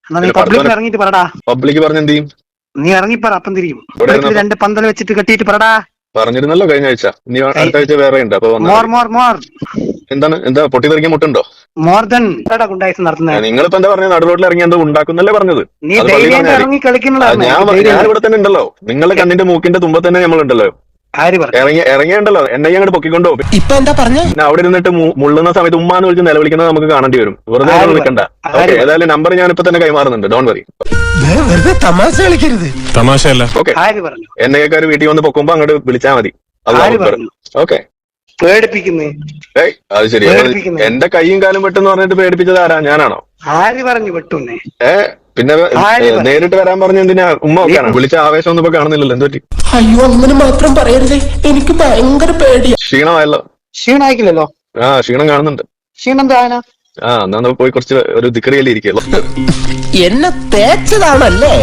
എന്നാ നീ പബ്ലിക്കിൽ ഇറങ്ങിയിട്ട് പറടാ. പബ്ലിക് പറഞ്ഞ എന്ത് ചെയ്യും? നീ ഇറങ്ങിപ്പറ, അപ്പം തിരിയും. രണ്ട് പന്തൽ വെച്ചിട്ട് കെട്ടിയിട്ട് പറടാ. പറഞ്ഞിരുന്നല്ലോ കഴിഞ്ഞ ആഴ്ച. നീ അടുത്ത ആഴ്ച വേറെ ഉണ്ട്. അപ്പൊ എന്താണ്? എന്താ പൊട്ടി തെറിക്കാൻ മുട്ടുണ്ടോ? മോർ ദൻ ഗുണ്ടായിസം നടത്തുന്നത്. നിങ്ങളിപ്പോ എന്താ പറഞ്ഞത്? നടു റോഡിൽ ഇറങ്ങി എന്താ ഉണ്ടാക്കുന്നല്ലേ പറഞ്ഞത്? നീ ഇറങ്ങി കളിക്കുന്നതാണ്. ഞാൻ ഇവിടെ തന്നെ ഉണ്ടല്ലോ. നിങ്ങളുടെ കണ്ണിന്റെ മൂക്കിന്റെ തുമ്പ തന്നെ നമ്മളുണ്ടല്ലോ. ഇറങ്ങിയുണ്ടല്ലോ. എന്നെ അങ്ങോട്ട് പൊക്കിക്കൊണ്ടോ. ഇപ്പൊ എന്താ പറഞ്ഞ? അവിടെ ഇരുന്നിട്ട് മുള്ളുന്ന സമയത്ത് ഉമ്മാന്ന് വിളിച്ച് നിലവിളിക്കുന്നത് നമുക്ക് കാണേണ്ടി വരും. വെറുതെ നിൽക്കണ്ട. ഏതായാലും നമ്പർ ഞാൻ ഇപ്പൊ തന്നെ കൈമാറുന്നുണ്ട്. Don't worry. തമാശ കളിക്കരുത്. തമാശയല്ല. ഓക്കെ. എന്നേക്കാർ വീട്ടിൽ വന്ന് പൊക്കുമ്പോ അങ്ങോട്ട് വിളിച്ചാൽ മതി. ഓക്കെ. പേടിപ്പിക്കുന്നേ. അത് ശരി. എന്റെ കൈയും കാലും വെട്ടെന്ന് പറഞ്ഞിട്ട് പേടിപ്പിച്ചത് ആരാ? ഞാനാണോ? ആര് പറഞ്ഞു വെട്ടുന്നേ? പിന്നെ നേരിട്ട് വരാൻ പറഞ്ഞ എന്തിനാ? ഉമ്മ ഒക്കെയാണ് വിളിച്ച ആവേശം ഒന്നും ഇപ്പൊ കാണുന്നില്ലല്ലോ. എന്ത് പറ്റി? അയ്യോ, അങ്ങനെ മാത്രം പറയരുതേ, എനിക്ക് ഭയങ്കര പേടിയാ. ക്ഷീണമായല്ലോ. ക്ഷീണായിക്കില്ലല്ലോ. ക്ഷീണം കാണുന്നുണ്ട്. ക്ഷീണം എന്താ? എന്നാ പോയി കുറച്ച് ഒരു ദിക്കറിയല്ലേ ഇരിക്കുള്ളൂ. എന്നെ തേച്ചതാണല്ലേ?